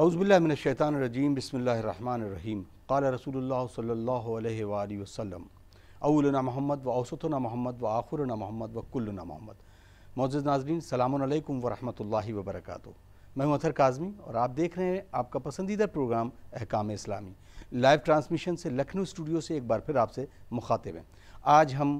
اعوذ باللہ من الشیطان الرجیم بسم اللہ الرحمن الرحیم قال رسول اللہ صلی اللہ علیہ وآلہ وسلم اولنا محمد و اوسطنا محمد و آخرنا محمد و کلنا محمد۔ معزز ناظرین، السلام علیکم ورحمۃ اللہ وبرکاتہ۔ میں ہوں اطہر کاظمی اور آپ دیکھ رہے ہیں آپ کا پسندیدہ پروگرام احکام اسلامی، لائیو ٹرانسمیشن سے لکھنؤ اسٹوڈیو سے ایک بار پھر آپ سے مخاطب ہیں۔ آج ہم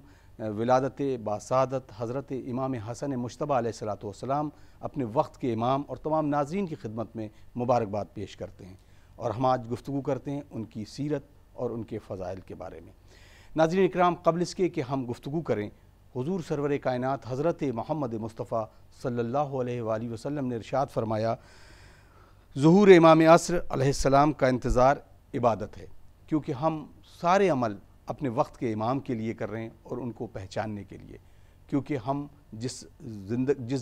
ولادت باسعادت حضرت امام حسن مجتبیٰ علیہ السلام اپنے وقت کے امام اور تمام ناظرین کی خدمت میں مبارکباد پیش کرتے ہیں، اور ہم آج گفتگو کرتے ہیں ان کی سیرت اور ان کے فضائل کے بارے میں۔ ناظرین اکرام، قبل اس کے کہ ہم گفتگو کریں، حضور سرور کائنات حضرت محمد مصطفیٰ صلی اللہ علیہ وآلہ وسلم نے ارشاد فرمایا، ظہور امام عصر علیہ السلام کا انتظار عبادت ہے، کیونکہ ہم سارے عمل اپنے وقت کے امام کے لیے کر رہے ہیں اور ان کو پہچاننے کے لیے، کیونکہ ہم جس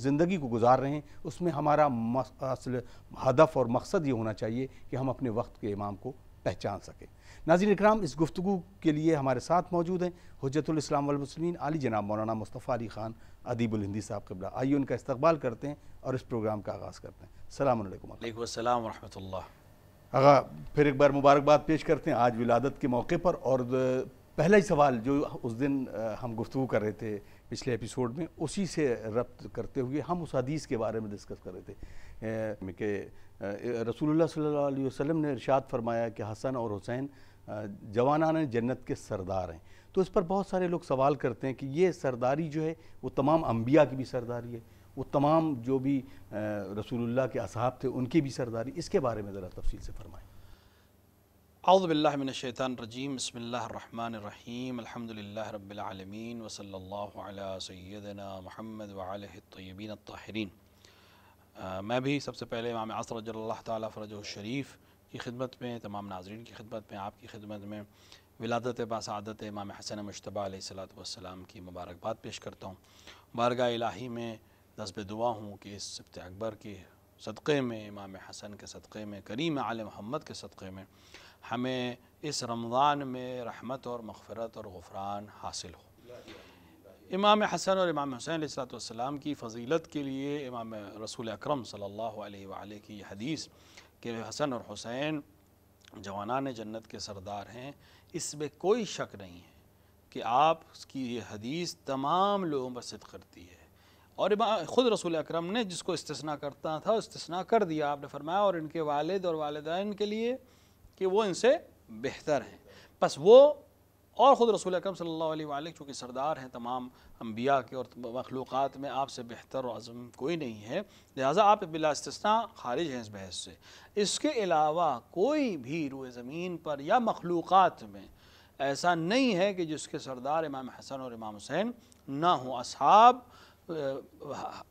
زندگی کو گزار رہے ہیں اس میں ہمارا اصل ہدف اور مقصد یہ ہونا چاہیے کہ ہم اپنے وقت کے امام کو پہچان سکیں۔ ناظرین اکرام، اس گفتگو کے لیے ہمارے ساتھ موجود ہیں حجت الاسلام والمسلمین عالی جناب مولانا مصطفیٰ علی خان ادیب الہندی صاحب قبلہ۔ آئیے ان کا استقبال کرتے ہیں اور اس پروگرام کا آغاز کرتے ہیں۔ السلام علیکم۔ وعلیکم السلام ورحمۃ اللہ۔ آغا پھر ایک بار مبارکباد پیش کرتے ہیں آج ولادت کے موقع پر، اور پہلا ہی سوال جو اس دن ہم گفتگو کر رہے تھے پچھلے ایپیسوڈ میں، اسی سے ربط کرتے ہوئے ہم اس حدیث کے بارے میں ڈسکس کر رہے تھے کہ رسول اللہ صلی اللہ علیہ وسلم نے ارشاد فرمایا کہ حسن اور حسین جوانان جنت کے سردار ہیں۔ تو اس پر بہت سارے لوگ سوال کرتے ہیں کہ یہ سرداری جو ہے وہ تمام انبیاء کی بھی سرداری ہے، وہ تمام جو بھی رسول اللہ کے اصحاب تھے ان کی بھی سرداری، اس کے بارے میں ذرا تفصیل سے فرمائیں۔ اعوذ باللہ من الشیطان الرجیم، بسم اللہ الرحمن الرحیم، الحمدللہ رب العالمین وصلی اللہ علی سیدنا محمد وعلہ الطیبین الطاہرین۔ میں بھی سب سے پہلے امام عصر رضی اللہ تعالیٰ فرجہ الشریف کی خدمت میں، تمام ناظرین کی خدمت میں، آپ کی خدمت میں ولادت باسعادت امام حسن مجتبیٰ علیہ السلام کی مبارکباد پیش کرتا ہوں۔ بارگاہ الہی میں دست دعا ہوں کہ اس سبت اکبر کے صدقے میں، امام حسن کے صدقے میں، کریم آل محمد کے صدقے میں ہمیں اس رمضان میں رحمت اور مغفرت اور غفران حاصل ہو۔ امام حسن اور امام حسین علیہ السلام کی فضیلت کے لیے امام رسول اکرم صلی اللہ علیہ وآلہ کی یہ حدیث کہ حسن اور حسین جوانان جنت کے سردار ہیں، اس میں کوئی شک نہیں ہے کہ آپ کی یہ حدیث تمام لوگوں پر صدق کرتی ہے، اور خود رسول اکرم نے جس کو استثناء کرتا تھا استثناء کر دیا، آپ نے فرمایا اور ان کے والد اور والدین کے لیے کہ وہ ان سے بہتر ہیں۔ بس وہ اور خود رسول اکرم صلی اللہ علیہ وآلہ چونکہ سردار ہیں تمام انبیاء کے اور مخلوقات میں، آپ سے بہتر اور اعظم کوئی نہیں ہے، لہٰذا آپ بلا استثناء خارج ہیں اس بحث سے۔ اس کے علاوہ کوئی بھی روئے زمین پر یا مخلوقات میں ایسا نہیں ہے کہ جس کے سردار امام حسن اور امام حسین نہ ہوں۔ اصحاب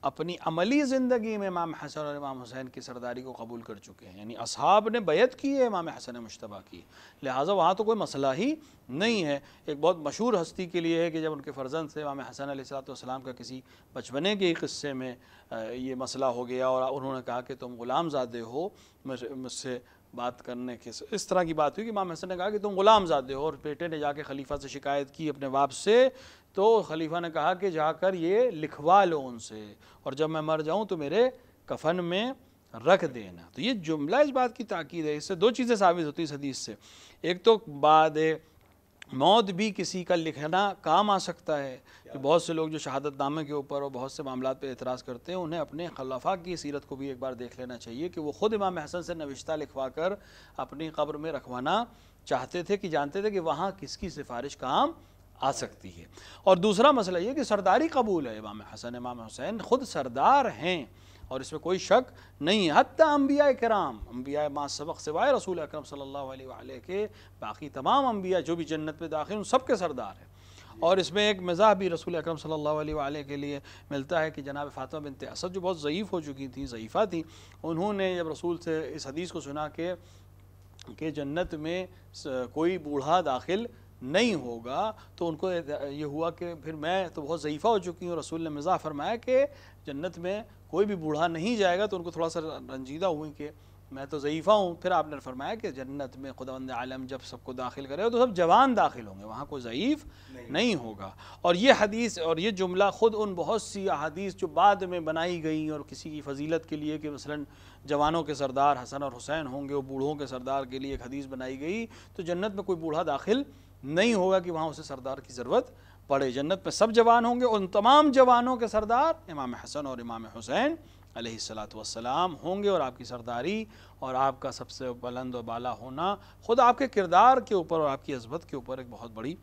اپنی عملی زندگی میں امام حسن اور امام حسین کی سرداری کو قبول کر چکے ہیں، یعنی اصحاب نے بیعت کی ہے امام حسن مجتبیٰ کی، لہٰذا وہاں تو کوئی مسئلہ ہی نہیں ہے۔ ایک بہت مشہور ہستی کے لیے ہے کہ جب ان کے فرزند سے امام حسن علیہ السلام کا کسی بچپنے کے قصے میں یہ مسئلہ ہو گیا اور انہوں نے کہا کہ تم غلام زادے ہو، مجھ سے بات کرنے کے اس طرح کی بات ہوئی کہ امام حسن نے کہا کہ تم غلام زادے ہو، اور بیٹے نے جا کے خلیفہ سے شکایت کی اپنے باپ سے، تو خلیفہ نے کہا کہ جا کر یہ لکھوا لو ان سے، اور جب میں مر جاؤں تو میرے کفن میں رکھ دینا۔ تو یہ جملہ اس بات کی تاکید ہے۔ اس سے دو چیزیں ثابت ہوتی ہیں اس حدیث سے، ایک تو بعد موت بھی کسی کا لکھنا کام آ سکتا ہے، کہ بہت سے لوگ جو شہادت نامے کے اوپر اور بہت سے معاملات پہ اعتراض کرتے ہیں، انہیں اپنے خلفاء کی سیرت کو بھی ایک بار دیکھ لینا چاہیے کہ وہ خود امام حسن سے نوشتہ لکھوا کر اپنی قبر میں رکھوانا چاہتے تھے، کہ جانتے تھے کہ وہاں کس کی سفارش کام آ سکتی ہے۔ اور دوسرا مسئلہ یہ کہ سرداری قبول ہے، امام حسن امام حسین خود سردار ہیں اور اس میں کوئی شک نہیں ہے۔ حتیٰ انبیاء کرام، انبیاء ما سبق سوائے رسول اکرم صلی اللہ علیہ وآلہ کے باقی تمام انبیاء جو بھی جنت میں داخل ان سب کے سردار ہیں۔ اور اس میں ایک مزاح بھی رسول اکرم صلی اللہ علیہ وآلہ کے لیے ملتا ہے کہ جناب فاطمہ بنت اسد جو بہت ضعیف ہو چکی تھیں، ضعیفہ تھیں، انہوں نے جب رسول سے اس حدیث کو سنا کہ جنت میں کوئی بوڑھا داخل نہیں ہوگا، تو ان کو یہ ہوا کہ پھر میں تو بہت ضعیفہ ہو چکی ہوں، رسول نے مزاح فرمایا کہ جنت میں کوئی بھی بوڑھا نہیں جائے گا، تو ان کو تھوڑا سا رنجیدہ ہوئی کہ میں تو ضعیفہ ہوں. پھر آپ نے فرمایا کہ جنت میں خداوند عالم جب سب کو داخل کرے تو سب جوان داخل ہوں گے, وہاں کوئی ضعیف نہیں ہوگا. اور یہ حدیث اور یہ جملہ خود ان بہت سی احادیث جو بعد میں بنائی گئیں اور کسی کی فضیلت کے لیے کہ مثلا جوانوں کے سردار حسن اور حسین ہوں گے, وہ بوڑھوں کے سردار کے لیے ایک حدیث بنائی گئی, تو جنت میں کوئی بوڑھا داخل نہیں ہوگا کہ وہاں اسے سردار کی ضرورت پڑے. جنت میں سب جوان ہوں گے, ان تمام جوانوں کے سردار امام حسن اور امام حسین علیہ الصلاۃ والسلام ہوں گے, اور آپ کی سرداری اور آپ کا سب سے بلند و بالا ہونا خود آپ کے کردار کے اوپر اور آپ کی عظمت کے اوپر ایک بہت بڑی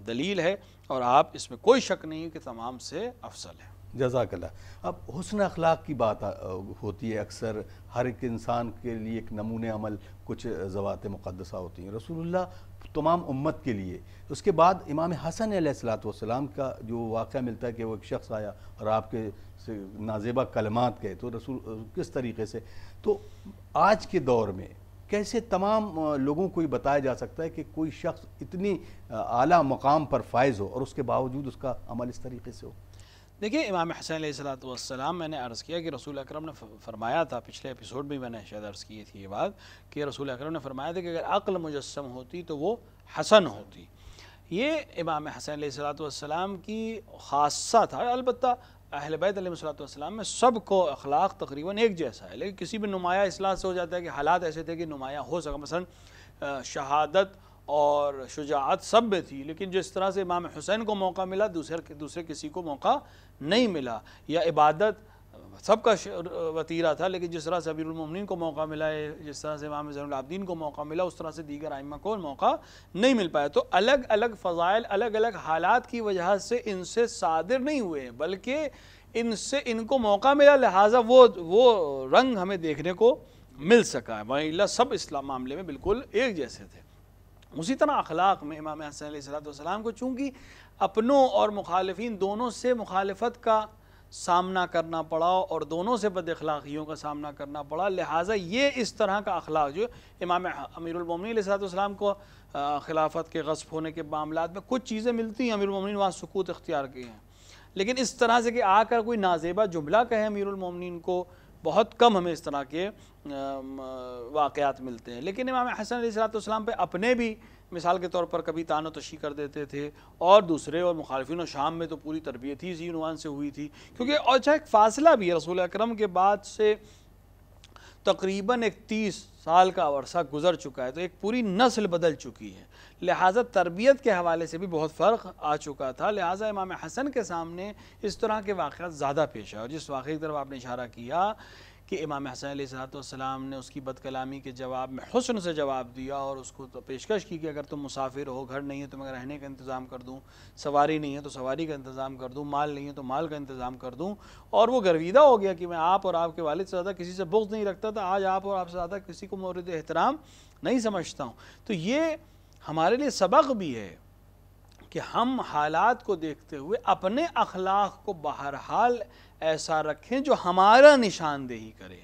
دلیل ہے, اور آپ اس میں کوئی شک نہیں کہ تمام سے افضل ہے. جزاک اللہ. اب حسن اخلاق کی بات ہوتی ہے, اکثر ہر ایک انسان کے لیے ایک نمونے عمل کچھ ذوات مقدسہ ہوتی ہیں. رسول اللہ تمام امت کے لیے. اس کے بعد امام حسن علیہ الصلوۃ والسلام کا جو واقعہ ملتا ہے کہ وہ ایک شخص آیا اور آپ کے نازیبہ کلمات کہے, تو رسول کس طریقے سے, تو آج کے دور میں کیسے تمام لوگوں کو یہ بتایا جا سکتا ہے کہ کوئی شخص اتنی اعلیٰ مقام پر فائز ہو اور اس کے باوجود اس کا عمل اس طریقے سے ہو؟ دیکھیے امام حسن علیہ الصلوۃ والسلام, میں نے عرض کیا کہ رسول اکرم نے فرمایا تھا, پچھلے ایپیسوڈ میں نے شاید عرض کی تھی یہ بات, کہ رسول اکرم نے فرمایا تھا کہ اگر عقل مجسم ہوتی تو وہ حسن ہوتی. یہ امام حسن علیہ الصلوۃ والسلام کی خاصہ تھا. البتہ اہل بیت علیہ الصلوۃ والسلام میں سب کو اخلاق تقریباً ایک جیسا ہے, لیکن کسی بھی نمایاں اصلاح سے ہو جاتا ہے کہ حالات ایسے تھے کہ نمایاں ہو سکا. مثلا شہادت اور شجاعت سب میں تھی, لیکن جس طرح سے امام حسین کو موقع ملا دوسرے کسی کو موقع نہیں ملا. یا عبادت سب کا وطیرہ تھا, لیکن جس طرح سے امیر المومنین کو موقع ملا ہے, جس طرح سے امام زین العابدین کو موقع ملا, اس طرح سے دیگر ائمہ کو موقع نہیں مل پایا. تو الگ الگ فضائل الگ الگ حالات کی وجہ سے ان سے صادر نہیں ہوئے, بلکہ ان کو موقع ملا, لہٰذا وہ رنگ ہمیں دیکھنے کو مل سکا ہے. وَإِلَّا سب اسلام معاملے میں بالکل ایک جیسے تھے. اسی طرح اخلاق میں امام حسن علیہ السلام کو چونکہ اپنوں اور مخالفین دونوں سے مخالفت کا سامنا کرنا پڑا اور دونوں سے بد اخلاقیوں کا سامنا کرنا پڑا, لہٰذا یہ اس طرح کا اخلاق جو امام امیر المومنین علیہ السلام کو خلافت کے غصب ہونے کے معاملات میں کچھ چیزیں ملتی ہیں, امیر المومنین وہاں سکوت اختیار کیے ہیں, لیکن اس طرح سے کہ آ کر کوئی نازیبہ جملہ کہے امیر المومنین کو, بہت کم ہمیں اس طرح کے واقعات ملتے ہیں. لیکن امام حسن علیہ السلام پہ اپنے بھی مثال کے طور پر کبھی تان و تشیح کر دیتے تھے, اور دوسرے اور مخالفین و شام میں تو پوری تربیت ہی اسی عنوان سے ہوئی تھی, کیونکہ اور اچھا ایک فاصلہ بھی ہے, رسول اکرم کے بعد سے تقریباً 30 سال کا عرصہ گزر چکا ہے, تو ایک پوری نسل بدل چکی ہے, لہٰذا تربیت کے حوالے سے بھی بہت فرق آ چکا تھا. لہٰذا امام حسن کے سامنے اس طرح کے واقعات زیادہ پیش آئے. اور جس واقعے کی طرف آپ نے اشارہ کیا کہ امام حسن علیہ السلام نے اس کی بد کلامی کے جواب میں حسن سے جواب دیا, اور اس کو پیشکش کی کہ اگر تم مسافر ہو, گھر نہیں ہے تو میں رہنے کا انتظام کر دوں, سواری نہیں ہے تو سواری کا انتظام کر دوں, مال نہیں ہے تو مال کا انتظام کر دوں. اور وہ گرویدہ ہو گیا کہ میں آپ اور آپ کے والد سے زیادہ کسی سے بغض نہیں رکھتا تھا, آج آپ اور آپ سے زیادہ کسی کو مورد احترام نہیں سمجھتا ہوں. تو یہ ہمارے لیے سبق بھی ہے کہ ہم حالات کو دیکھتے ہوئے اپنے اخلاق کو بہرحال ایسا رکھیں جو ہمارا نشاندہی کرے.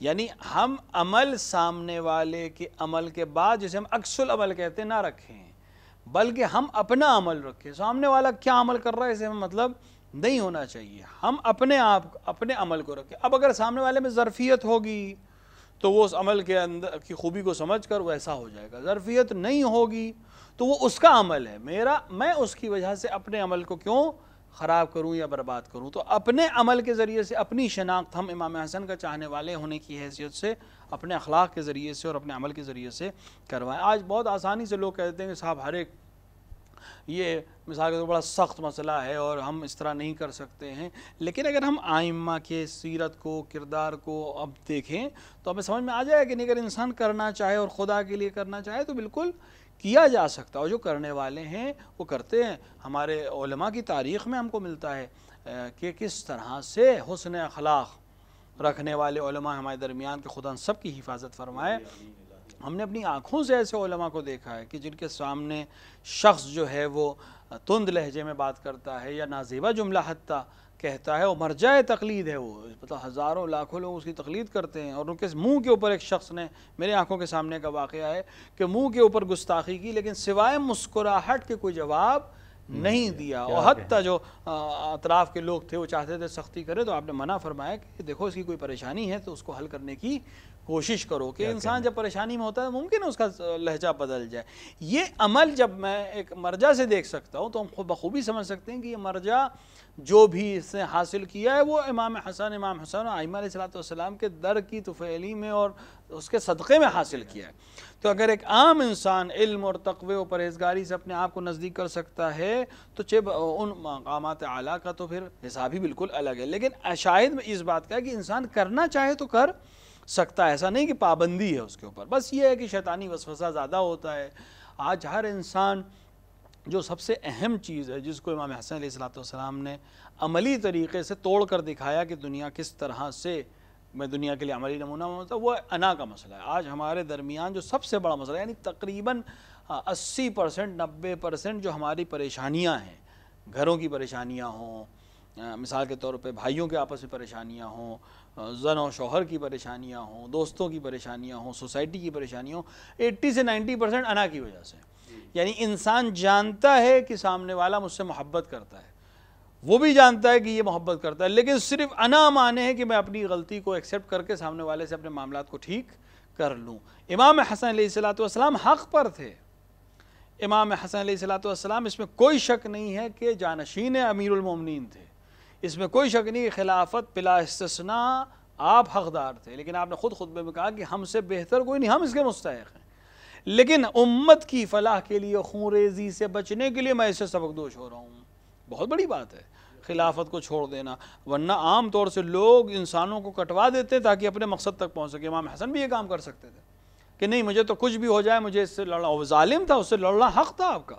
یعنی ہم عمل سامنے والے کے عمل کے بعد, جسے ہم عکس العمل کہتے ہیں, نہ رکھیں, بلکہ ہم اپنا عمل رکھیں. سامنے والا کیا عمل کر رہا ہے اسے ہمیں مطلب نہیں ہونا چاہیے, ہم اپنے عمل کو رکھیں. اب اگر سامنے والے میں ظرفیت ہوگی تو وہ اس عمل کے اندر کی خوبی کو سمجھ کر وہ ایسا ہو جائے گا, ظرفیت نہیں ہوگی تو وہ اس کا عمل ہے, میں اس کی وجہ سے اپنے عمل کو کیوں خراب کروں یا برباد کروں. تو اپنے عمل کے ذریعے سے اپنی شناخت ہم امام حسن کا چاہنے والے ہونے کی حیثیت سے اپنے اخلاق کے ذریعے سے اور اپنے عمل کے ذریعے سے کروائیں. آج بہت آسانی سے لوگ کہتے ہیں کہ صاحب ہر ایک یہ مثال کا بڑا سخت مسئلہ ہے اور ہم اس طرح نہیں کر سکتے ہیں, لیکن اگر ہم ائمہ کے سیرت کو, کردار کو اب دیکھیں تو ہمیں سمجھ میں آ جائے کہ اگر انسان کرنا چاہے اور خدا کے لیے کرنا چاہے تو بالکل کیا جا سکتا, اور جو کرنے والے ہیں وہ کرتے ہیں. ہمارے علماء کی تاریخ میں ہم کو ملتا ہے کہ کس طرح سے حسن اخلاق رکھنے والے علماء ہمارے درمیان کے خدا سب کی حفاظت فرمائے. ہم نے اپنی آنکھوں سے ایسے علماء کو دیکھا ہے کہ جن کے سامنے شخص جو ہے وہ تند لہجے میں بات کرتا ہے یا نازیبہ جملہ حتیٰ کہتا ہے, وہ مرجع تقلید ہے, وہ مطلب ہزاروں لاکھوں لوگ اس کی تقلید کرتے ہیں, اور ان کے منہ کے اوپر ایک شخص نے, میرے آنکھوں کے سامنے کا واقعہ ہے کہ منہ کے اوپر گستاخی کی, لیکن سوائے مسکراہٹ کے کوئی جواب نہیں دیا، اور حتیٰ جو اطراف کے لوگ تھے وہ چاہتے تھے سختی کرے تو آپ نے منع فرمایا کہ دیکھو اس کی کوئی پریشانی ہے تو اس کو حل کرنے کی کوشش کرو، کہ انسان جب پریشانی میں ہوتا ہے ممکن ہے اس کا لہجہ بدل جائے۔ یہ عمل جب میں ایک مرجع سے دیکھ سکتا ہوں تو ہم بخوبی سمجھ سکتے ہیں کہ یہ مرجع جو بھی اس نے حاصل کیا ہے وہ امام حسن اور ائمہ علیہ السلام کے در کی طفیلی میں اور اس کے صدقے میں حاصل کیا ہے۔ تو اگر ایک عام انسان علم اور تقوی و پرہیزگاری سے اپنے آپ کو نزدیک کر سکتا ہے تو ان مقامات اعلیٰ کا تو پھر حساب ہی بالکل الگ ہے۔ لیکن شاہد میں اس بات کا ہے کہ انسان کرنا چاہے تو کر سکتا ہے، ایسا نہیں کہ پابندی ہے اس کے اوپر، بس یہ ہے کہ شیطانی وسوسہ زیادہ ہوتا ہے۔ آج ہر انسان جو سب سے اہم چیز ہے جس کو امام حسن علیہ السلام نے عملی طریقے سے توڑ کر دکھایا کہ دنیا کس طرح سے میں دنیا کے لیے عملی نمونہ ہوتا ہے، وہ انا کا مسئلہ ہے۔ آج ہمارے درمیان جو سب سے بڑا مسئلہ ہے، یعنی تقریباً 80% 90% جو ہماری پریشانیاں ہیں، گھروں کی پریشانیاں ہوں، مثال کے طور پہ بھائیوں کے آپس میں پریشانیاں ہوں، زن و شوہر کی پریشانیاں ہوں، دوستوں کی پریشانیاں ہوں، سوسائٹی کی پریشانیاں ہوں، 80 سے 90% انا کی وجہ سے۔ یعنی انسان جانتا ہے کہ سامنے والا مجھ سے محبت کرتا ہے، وہ بھی جانتا ہے کہ یہ محبت کرتا ہے، لیکن صرف انا مانے ہے کہ میں اپنی غلطی کو ایکسیپٹ کر کے سامنے والے سے اپنے معاملات کو ٹھیک کر لوں۔ امام حسن علیہ السلام حق پر تھے۔ امام حسن علیہ السلام اس میں کوئی شک نہیں ہے کہ جانشین امیر المومنین تھے، اس میں کوئی شک نہیں کہ خلافت بلا استثناء آپ حقدار تھے، لیکن آپ نے خود خطبے میں کہا کہ ہم سے بہتر کوئی نہیں، ہم اس کے مستحق ہیں، لیکن امت کی فلاح کے لیے خون ریزی سے بچنے کے لیے میں اس سے سبکدوش ہو رہا ہوں۔ بہت بڑی بات ہے خلافت کو چھوڑ دینا، ورنہ عام طور سے لوگ انسانوں کو کٹوا دیتے تاکہ اپنے مقصد تک پہنچ سکے۔ امام حسن بھی یہ کام کر سکتے تھے کہ نہیں مجھے تو کچھ بھی ہو جائے مجھے اس سے لڑنا، وہ ظالم تھا، اس سے لڑنا حق تھا آپ کا،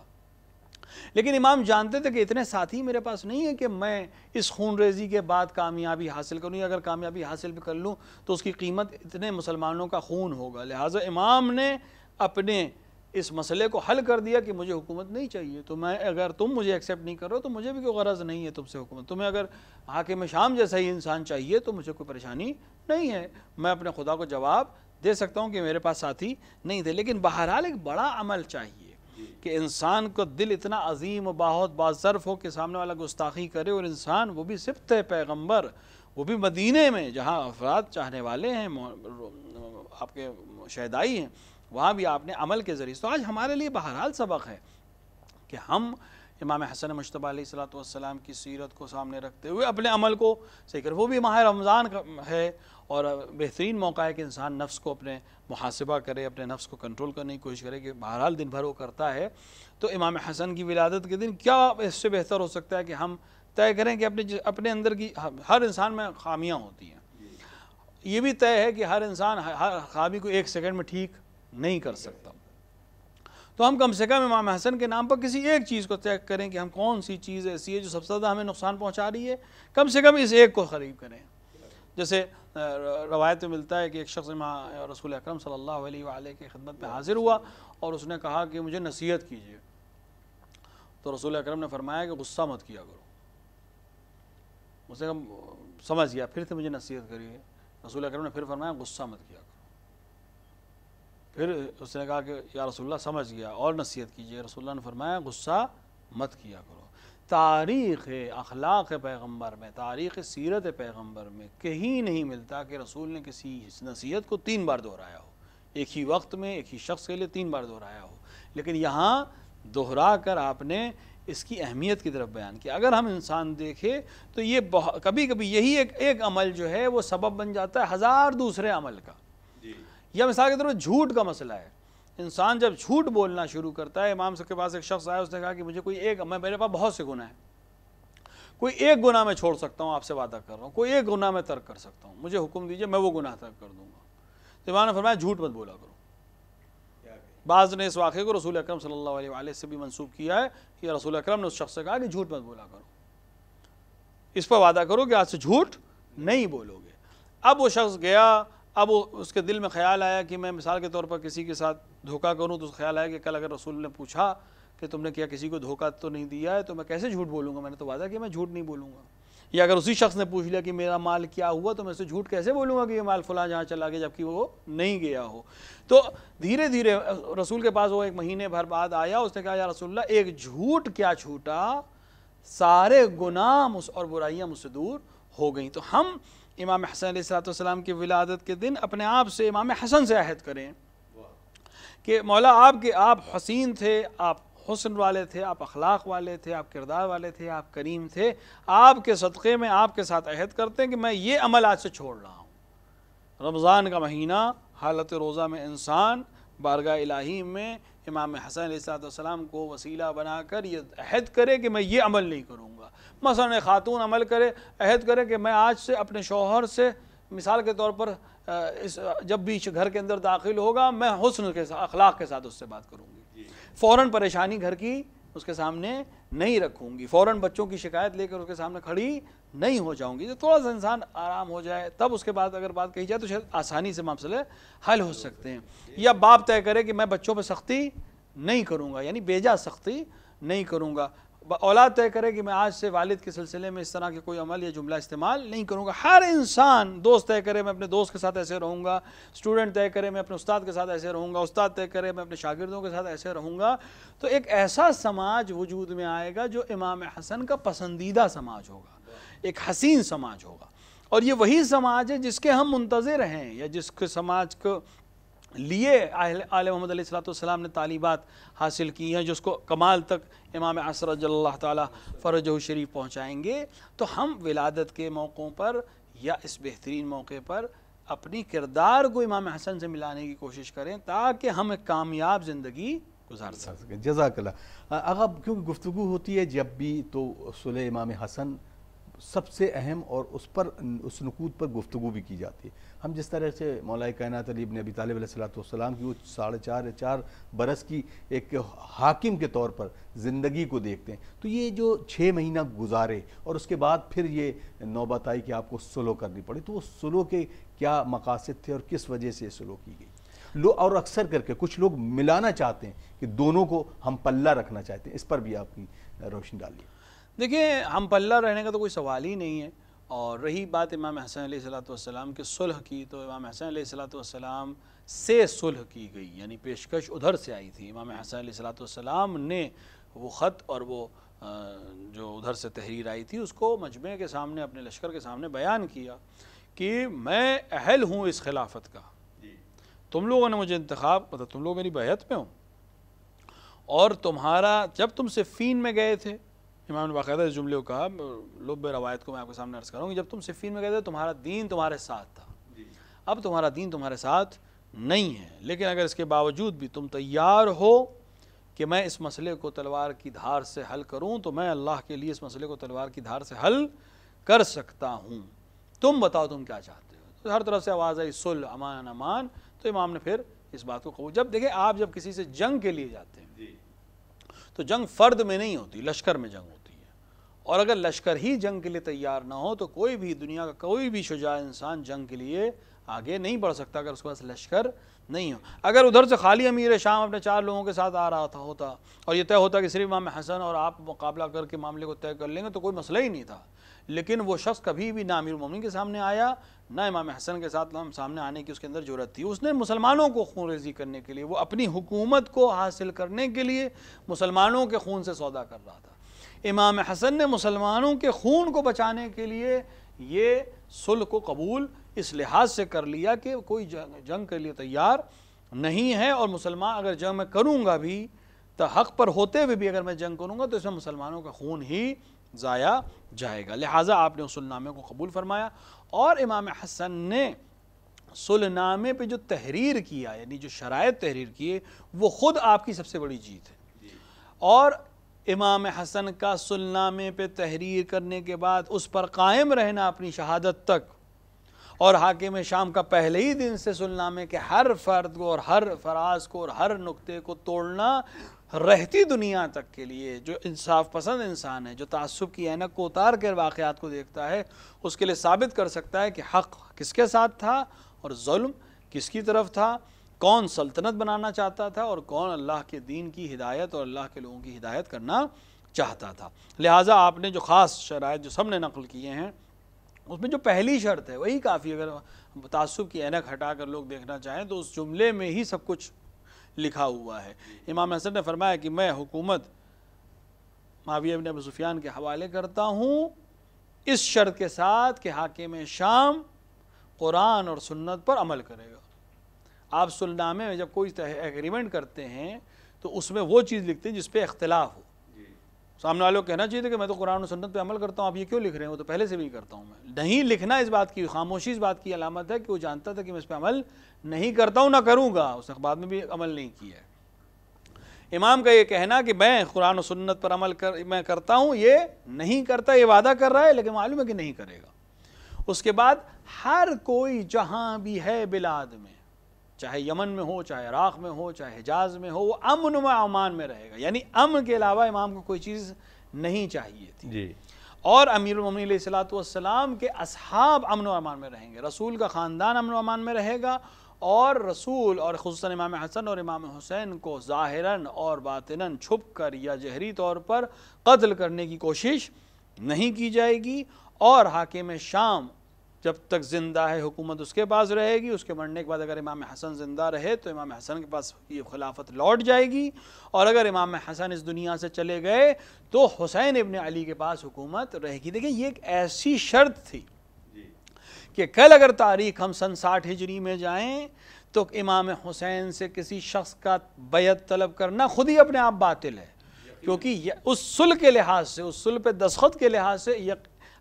لیکن امام جانتے تھے کہ اتنے ساتھی میرے پاس نہیں ہے کہ میں اس خون ریزی کے بعد کامیابی حاصل کروں، اگر کامیابی حاصل بھی کر لوں تو اس کی قیمت اتنے مسلمانوں کا خون ہوگا۔ لہٰذا امام نے اپنے اس مسئلے کو حل کر دیا کہ مجھے حکومت نہیں چاہیے، تو میں اگر تم مجھے ایکسیپٹ نہیں کر رہے ہو تو مجھے بھی کوئی غرض نہیں ہے تم سے حکومت، تمہیں اگر حاکم شام جیسا ہی انسان چاہیے تو مجھے کوئی پریشانی نہیں ہے، میں اپنے خدا کو جواب دے سکتا ہوں کہ میرے پاس ساتھی نہیں تھے۔ لیکن بہرحال ایک بڑا عمل چاہیے کہ انسان کو دل اتنا عظیم و بہت باظرف ہو کہ سامنے والا گستاخی کرے، اور انسان وہ بھی صفت پیغمبر، وہ بھی مدینے میں جہاں افراد چاہنے والے ہیں، آپ کے شہدائی ہیں، وہاں بھی آپ نے عمل کے ذریعے۔ تو آج ہمارے لیے بہرحال سبق ہے کہ ہم امام حسن مجتبی علیہ السلام کی سیرت کو سامنے رکھتے ہوئے اپنے عمل کو صحیح کریں۔ وہ بھی ماہ رمضان ہے اور بہترین موقع ہے کہ انسان نفس کو اپنے محاسبہ کرے، اپنے نفس کو کنٹرول کرنے کی کوشش کرے کہ بہرحال دن بھر وہ کرتا ہے، تو امام حسن کی ولادت کے دن کیا اس سے بہتر ہو سکتا ہے کہ ہم طے کریں کہ اپنے اندر کی ہر انسان میں خامیاں ہوتی ہیں، یہ بھی طے ہے کہ ہر انسان ہر خامی کو ایک سیکنڈ میں ٹھیک نہیں کر سکتا، تو ہم کم سے کم امام حسن کے نام پر کسی ایک چیز کو طے کریں کہ ہم کون سی چیز ایسی ہے جو سب سے زیادہ ہمیں نقصان پہنچا رہی ہے، کم سے کم اس ایک کو قریب کریں۔ جیسے روایت میں ملتا ہے کہ ایک شخص رسول اکرم صلی اللہ علیہ وآلہ کی خدمت میں حاضر ہوا اور اس نے کہا کہ مجھے نصیحت کیجیے، تو رسول اکرم نے فرمایا کہ غصہ مت کیا کرو۔ اس نے کہا سمجھ گیا، پھر سے مجھے نصیحت کریے۔ رسول اکرم نے پھر فرمایا غصہ مت کیا کرو۔ پھر اس نے کہا کہ یا رسول اللہ سمجھ گیا، اور نصیحت کیجیے۔ رسول اللہ نے فرمایا غصہ مت کیا کرو۔ تاریخ اخلاق پیغمبر میں، تاریخ سیرت پیغمبر میں کہیں نہیں ملتا کہ رسول نے کسی نصیحت کو 3 بار دہرایا ہو، ایک ہی وقت میں ایک ہی شخص کے لیے 3 بار دہرایا ہو، لیکن یہاں دہرا کر آپ نے اس کی اہمیت کی طرف بیان کیا۔ اگر ہم انسان دیکھیں تو یہ کبھی کبھی یہی ایک عمل جو ہے وہ سبب بن جاتا ہے 1000 دوسرے عمل کا۔ یا مثال کے طور پر جھوٹ کا مسئلہ ہے، انسان جب جھوٹ بولنا شروع کرتا ہے، امام صاحب کے پاس ایک شخص آیا، اس نے کہا کہ مجھے میرے پاس بہت سے گناہ ہیں، کوئی ایک گناہ میں چھوڑ سکتا ہوں، آپ سے وعدہ کر رہا ہوں، کوئی ایک گناہ میں ترک کر سکتا ہوں، مجھے حکم دیجئے میں وہ گناہ ترک کر دوں گا۔ تو امام نے فرمایا جھوٹ مت بولا کرو۔ بعض نے اس واقعے کو رسول اکرم صلی اللہ علیہ وآلہ سے بھی منسوب کیا ہے کہ رسول اکرم نے اس شخص سے کہا کہ جھوٹ مت بولا کرو، اس پر وعدہ کرو کہ آج سے جھوٹ نہیں بولو گے۔ اب وہ شخص گیا، اب اس کے دل میں خیال آیا کہ میں مثال کے طور پر کسی کے ساتھ دھوکہ کروں، تو خیال آیا کہ کل اگر رسول نے پوچھا کہ تم نے کیا کسی کو دھوکہ تو نہیں دیا ہے تو میں کیسے جھوٹ بولوں گا، میں نے تو وعدہ کیا میں جھوٹ نہیں بولوں گا۔ یا اگر اسی شخص نے پوچھ لیا کہ میرا مال کیا ہوا تو میں اسے جھوٹ کیسے بولوں گا کہ یہ مال فلاں جہاں چلا گیا جبکہ وہ نہیں گیا ہو. تو دھیرے دھیرے رسول کے پاس وہ 1 مہینے بھر بعد آیا, اس نے کہا یا رسول اللہ ایک جھوٹ کیا چھوٹا, سارے گناہ اور برائیاں مجھ سے دور ہو گئیں. تو ہم امام حسن علیہ السلام کی ولادت کے دن اپنے آپ سے امام حسن سے عہد کریں کہ مولا آپ حسین تھے, آپ حسن والے تھے, آپ اخلاق والے تھے, آپ کردار والے تھے, آپ کریم تھے, آپ کے صدقے میں آپ کے ساتھ عہد کرتے ہیں کہ میں یہ عمل آج سے چھوڑ رہا ہوں. رمضان کا مہینہ, حالت روزہ میں انسان بارگاہ الہی میں امام حسن علیہ السلام کو وسیلہ بنا کر یہ عہد کرے کہ میں یہ عمل نہیں کروں گا. مثلا خاتون عمل کرے, عہد کرے کہ میں آج سے اپنے شوہر سے مثال کے طور پر جب بھی گھر کے اندر داخل ہوگا میں حسن کے ساتھ, اخلاق کے ساتھ اس سے بات کروں گی, فوراً پریشانی گھر کی اس کے سامنے نہیں رکھوں گی, فوراً بچوں کی شکایت لے کر اس کے سامنے کھڑی نہیں ہو جاؤں گی. تو تھوڑا سا انسان آرام ہو جائے تب اس کے بعد اگر بات کہی جائے تو شاید آسانی سے مسئلے حل ہو سکتے ہیں. یا باپ طے کرے کہ میں بچوں پہ سختی نہیں کروں گا, یعنی بیجا سختی نہیں کروں گا. اولاد طے کرے کہ میں آج سے والد کے سلسلے میں اس طرح کے کوئی عمل یا جملہ استعمال نہیں کروں گا. ہر انسان, دوست طے کرے میں اپنے دوست کے ساتھ ایسے رہوں گا, اسٹوڈنٹ طے کرے میں اپنے استاد کے ساتھ ایسے رہوں گا, استاد طے کرے میں اپنے شاگردوں کے ساتھ ایسے رہوں گا, تو ایک ایسا سماج وجود میں آئے گا جو امام حسن کا پسندیدہ سماج ہوگا, ایک حسین سماج ہوگا. اور یہ وہی سماج ہے جس کے ہم منتظر ہیں, یا جس کے سماج کو لیے آل محمد علیہ السلام نے تعلیمات حاصل کی ہیں, جو اس کو کمال تک امام عصر جل اللہ تعالی فرجہ شریف پہنچائیں گے. تو ہم ولادت کے موقعوں پر یا اس بہترین موقع پر اپنی کردار کو امام حسن سے ملانے کی کوشش کریں تاکہ ہم ایک کامیاب زندگی گزار سکیں. جزاک اللہ. آغا کیونکہ گفتگو ہوتی ہے جب بھی تو صلح امام حسن سب سے اہم, اور اس پر اس نقود پر گفتگو بھی کی جاتی ہے. ہم جس طرح سے مولا کائنات علی بن ابی طالب علیہ السلام کی وہ 4.5 برس کی ایک حاکم کے طور پر زندگی کو دیکھتے ہیں, تو یہ جو 6 مہینہ گزارے اور اس کے بعد پھر یہ نوبت آئی کہ آپ کو صلح کرنی پڑی, تو وہ صلح کے کیا مقاصد تھے اور کس وجہ سے صلح کی گئی؟ اور اکثر کر کے کچھ لوگ ملانا چاہتے ہیں کہ دونوں کو ہم پلہ رکھنا چاہتے ہیں, اس پر بھی آپ کی روشنی ڈالیے. دیکھیں, ہم پلہ رہنے کا تو کوئی سوال ہی نہیں ہے. اور رہی بات امام حسن علیہ السلام کے صلح کی, تو امام حسن علیہ السلام سے صلح کی گئی, یعنی پیشکش ادھر سے آئی تھی. امام حسن علیہ السلام نے وہ خط اور وہ جو ادھر سے تحریر آئی تھی اس کو مجمع کے سامنے, اپنے لشکر کے سامنے بیان کیا کہ میں اہل ہوں اس خلافت کا, تم لوگوں نے مجھے انتخاب, مطلب تم لوگ میری بیعت میں ہو, اور تمہارا جب تم صفین میں گئے تھے, امام نے باقاعدہ اس جملے کو کہا, لب روایت کو میں آپ کے سامنے عرض کروں کہ جب تم صفین میں گئے تھے تمہارا دین تمہارے ساتھ تھا, اب تمہارا دین تمہارے ساتھ نہیں ہے, لیکن اگر اس کے باوجود بھی تم تیار ہو کہ میں اس مسئلے کو تلوار کی دھار سے حل کروں, تو میں اللہ کے لیے اس مسئلے کو تلوار کی دھار سے حل کر سکتا ہوں, تم بتاؤ تم کیا چاہتے ہو. تو ہر طرف سے آواز آئی صلح, امان امان. تو امام نے پھر اس بات کو قبول. جب دیکھیں آپ جب کسی سے جنگ کے لیے جاتے ہیں تو جنگ فرد میں نہیں ہوتی, لشکر میں جنگ ہوتی ہے, اور اگر لشکر ہی جنگ کے لیے تیار نہ ہو تو کوئی بھی دنیا کا کوئی بھی شجاع انسان جنگ کے لیے آگے نہیں بڑھ سکتا اگر اس کے پاس لشکر نہیں ہو. اگر ادھر سے خالی امیر شام اپنے 4 لوگوں کے ساتھ آ رہا ہوتا اور یہ طے ہوتا کہ صرف امام حسن اور آپ مقابلہ کر کے معاملے کو طے کر لیں گے تو کوئی مسئلہ ہی نہیں تھا, لیکن وہ شخص کبھی بھی نہ امیر المومنین کے سامنے آیا, نہ امام حسن کے ساتھ سامنے آنے کی اس کے اندر جرأت تھی. اس نے مسلمانوں کو خون ریزی کرنے کے لیے, وہ اپنی حکومت کو حاصل کرنے کے لیے مسلمانوں کے خون سے سودا کر رہا تھا. امام حسن نے مسلمانوں کے خون کو بچانے کے لیے یہ صلح کو قبول اس لحاظ سے کر لیا کہ کوئی جنگ کے لیے تیار نہیں ہے, اور مسلمان اگر جنگ میں کروں گا بھی تو حق پر ہوتے ہوئے بھی اگر میں جنگ کروں گا تو اس میں مسلمانوں کا خون ہی ضائع جائے گا. لہٰذا آپ نے اس صلح نامے کو قبول فرمایا, اور امام حسن نے صلح نامے پہ جو تحریر کیا, یعنی جو شرائط تحریر کیے, وہ خود آپ کی سب سے بڑی جیت ہے. اور امام حسن کا صلح نامے پہ تحریر کرنے کے بعد اس پر قائم رہنا اپنی شہادت تک, اور حاکم شام کا پہلے ہی دن سے صلح نامے کے ہر فرد کو اور ہر فراز کو اور ہر نقطے کو توڑنا رہتی دنیا تک کے لیے, جو انصاف پسند انسان ہے, جو تعصب کی اینک کو اتار کر واقعات کو دیکھتا ہے, اس کے لیے ثابت کر سکتا ہے کہ حق کس کے ساتھ تھا اور ظلم کس کی طرف تھا, کون سلطنت بنانا چاہتا تھا اور کون اللہ کے دین کی ہدایت اور اللہ کے لوگوں کی ہدایت کرنا چاہتا تھا۔ لہٰذا آپ نے جو خاص شرائط جو سب نے نقل کیے ہیں اس میں جو پہلی شرط ہے وہی کافی، اگر تعصب کی عینک ہٹا کر لوگ دیکھنا چاہیں تو اس جملے میں ہی سب کچھ لکھا ہوا ہے۔ امام حسن نے فرمایا کہ میں حکومت معاویہ بن ابی سفیان کے حوالے کرتا ہوں اس شرط کے ساتھ کہ حاکم شام قرآن اور سنت پر عمل کرے گا۔ آپ صلح نامے میں جب کوئی ایگریمنٹ کرتے ہیں تو اس میں وہ چیز لکھتے ہیں جس پہ اختلاف ہو۔ سامنے والوں کو کہنا چاہیے تھا کہ میں تو قرآن و سنت پہ عمل کرتا ہوں، آپ یہ کیوں لکھ رہے ہیں؟ وہ تو پہلے سے بھی کرتا ہوں میں۔ نہیں لکھنا اس بات کی خاموشی اس بات کی علامت ہے کہ وہ جانتا تھا کہ میں اس پہ عمل نہیں کرتا ہوں، نہ کروں گا، اس نے بعد میں بھی عمل نہیں کیا ہے۔ امام کا یہ کہنا کہ میں قرآن و سنت پر عمل میں کرتا ہوں، یہ نہیں کرتا، یہ وعدہ کر رہا ہے لیکن معلوم ہے کہ نہیں کرے گا۔ اس کے بعد ہر کوئی جہاں بھی ہے بلاد میں، چاہے یمن میں ہو، چاہے عراق میں ہو، چاہے حجاز میں ہو، وہ امن و امان میں رہے گا، یعنی امن کے علاوہ امام کو کوئی چیز نہیں چاہیے تھی جی۔ اور امیر المومنین علیہ الصلوۃ والسلام کے اصحاب امن و امان میں رہیں گے، رسول کا خاندان امن و امان میں رہے گا، اور رسول اور خصوصاً امام حسن اور امام حسین کو ظاہراً اور باطناً چھپ کر یا جہری طور پر قتل کرنے کی کوشش نہیں کی جائے گی، اور حاکم شام جب تک زندہ ہے حکومت اس کے پاس رہے گی، اس کے مرنے کے بعد اگر امام حسن زندہ رہے تو امام حسن کے پاس یہ خلافت لوٹ جائے گی، اور اگر امام حسن اس دنیا سے چلے گئے تو حسین ابن علی کے پاس حکومت رہے گی۔ دیکھیں یہ ایک ایسی شرط تھی کہ کل اگر تاریخ ہم سن 60 ہجری میں جائیں تو امام حسین سے کسی شخص کا بیعت طلب کرنا خود ہی اپنے آپ باطل ہے، کیونکہ اس صلح کے لحاظ سے، اس صلح پہ دستخط کے لحاظ سے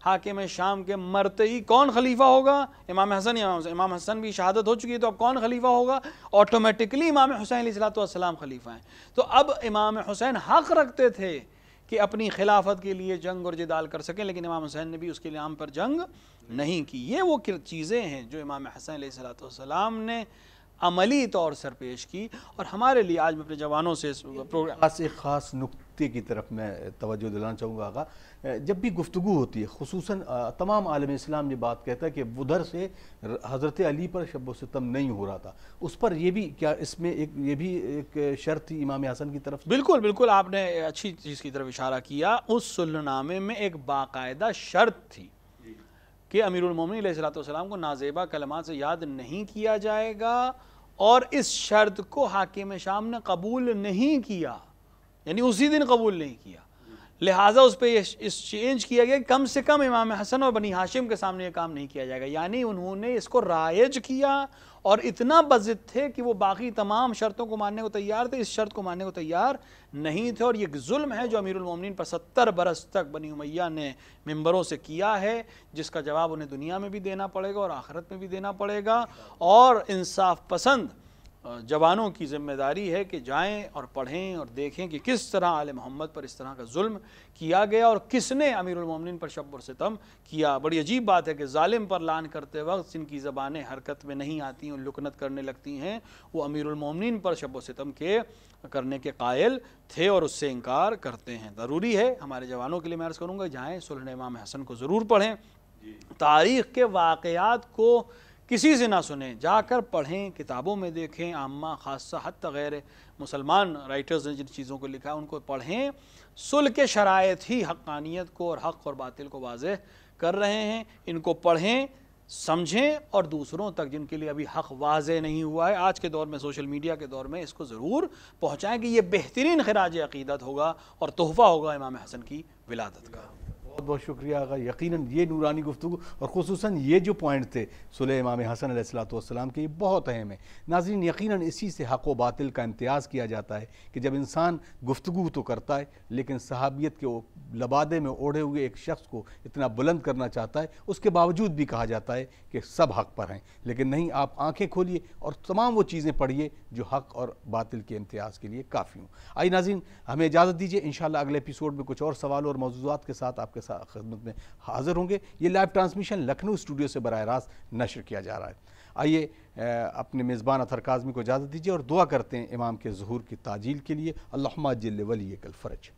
حاکم شام کے مرتے ہی کون خلیفہ ہوگا؟ امام حسن۔ امام حسن بھی شہادت ہو چکی ہے تو اب کون خلیفہ ہوگا؟ آٹومیٹکلی امام حسین علیہ السلام خلیفہ ہیں۔ تو اب امام حسین حق رکھتے تھے کہ اپنی خلافت کے لیے جنگ اور جدال کر سکیں، لیکن امام حسین نے بھی اس کے نام پر جنگ نہیں کی۔ یہ وہ چیزیں ہیں جو امام حسین علیہ السلام نے عملی طور سے پیش کی، اور ہمارے لیے آج میں اپنے جوانوں سے ایک خاص نقطے کی طرف میں توجہ دلانا چاہوں گا آقا۔ جب بھی گفتگو ہوتی ہے خصوصاً تمام عالم اسلام یہ بات کہتا ہے کہ ادھر سے حضرت علی پر شب و ستم نہیں ہو رہا تھا، اس پر یہ بھی کیا اس میں یہ بھی ایک شرط تھی امام حسن کی طرف سے؟ بالکل بالکل، آپ نے اچھی چیز کی طرف اشارہ کیا۔ اس صلح نامے میں ایک باقاعدہ شرط تھی کہ امیر المومنین علیہ السلام کو نازیبہ کلمات سے یاد نہیں کیا جائے گا، اور اس شرط کو حاکم شام نے قبول نہیں کیا، یعنی اسی دن قبول نہیں کیا، لہٰذا اس پہ اس چینج کیا گیا کہ کم سے کم امام حسن اور بنی ہاشم کے سامنے یہ کام نہیں کیا جائے گا، یعنی انہوں نے اس کو رائج کیا اور اتنا بضد تھے کہ وہ باقی تمام شرطوں کو ماننے کو تیار تھے، اس شرط کو ماننے کو تیار نہیں تھے، اور یہ ظلم ہے جو امیر المومنین پر 70 برس تک بنی امیہ نے ممبروں سے کیا ہے، جس کا جواب انہیں دنیا میں بھی دینا پڑے گا اور آخرت میں بھی دینا پڑے گا۔ اور انصاف پسند جوانوں کی ذمہ داری ہے کہ جائیں اور پڑھیں اور دیکھیں کہ کس طرح آل محمد پر اس طرح کا ظلم کیا گیا اور کس نے امیر المومنین پر شب و ستم کیا۔ بڑی عجیب بات ہے کہ ظالم پر لعن کرتے وقت جن کی زبانیں حرکت میں نہیں آتی اور لکنت کرنے لگتی ہیں، وہ امیر المومنین پر شب و ستم کرنے کے قائل تھے اور اس سے انکار کرتے ہیں۔ ضروری ہے ہمارے جوانوں کے لیے، میں عرض کروں گا، جائیں صلح امام حسن کو ضرور پڑھیں، تاریخ کے واقعات کو کسی سے نہ سنیں، جا کر پڑھیں، کتابوں میں دیکھیں، عامہ خاصہ حتی غیر مسلمان رائٹرز نے جن چیزوں کو لکھا ان کو پڑھیں۔ صلح کے شرائط ہی حقانیت کو اور حق اور باطل کو واضح کر رہے ہیں، ان کو پڑھیں، سمجھیں، اور دوسروں تک جن کے لیے ابھی حق واضح نہیں ہوا ہے آج کے دور میں، سوشل میڈیا کے دور میں، اس کو ضرور پہنچائیں کہ یہ بہترین خراج عقیدت ہوگا اور تحفہ ہوگا امام حسن کی ولادت کا۔ بہت بہت شکریہ آقا، یقیناً یہ نورانی گفتگو اور خصوصاً یہ جو پوائنٹ تھے صلح امام حسن علیہ السلام کے، یہ بہت اہم ہے۔ ناظرین، یقیناً اسی سے حق و باطل کا امتیاز کیا جاتا ہے کہ جب انسان گفتگو تو کرتا ہے لیکن صحابیت کے لبادے میں اوڑھے ہوئے ایک شخص کو اتنا بلند کرنا چاہتا ہے، اس کے باوجود بھی کہا جاتا ہے کہ سب حق پر ہیں، لیکن نہیں، آپ آنکھیں کھولیے اور تمام وہ چیزیں پڑھیے جو حق اور باطل کے امتیاز کے لیے کافی ہوں۔ آئیے ناظرین، ہمیں اجازت دیجیے، انشاءاللہ اگلے ایپیسوڈ میں کچھ اور سوالوں اور موضوعات کے ساتھ آپ کے خدمت میں حاضر ہوں گے۔ یہ لائیو ٹرانسمیشن لکھنؤ اسٹوڈیو سے براہ راست نشر کیا جا رہا ہے۔ آئیے اپنے میزبان اطہر کاظمی کو اجازت دیجیے اور دعا کرتے ہیں امام کے ظہور کی تعجیل کے لیے۔ اللہم اجل ولیک الفرج۔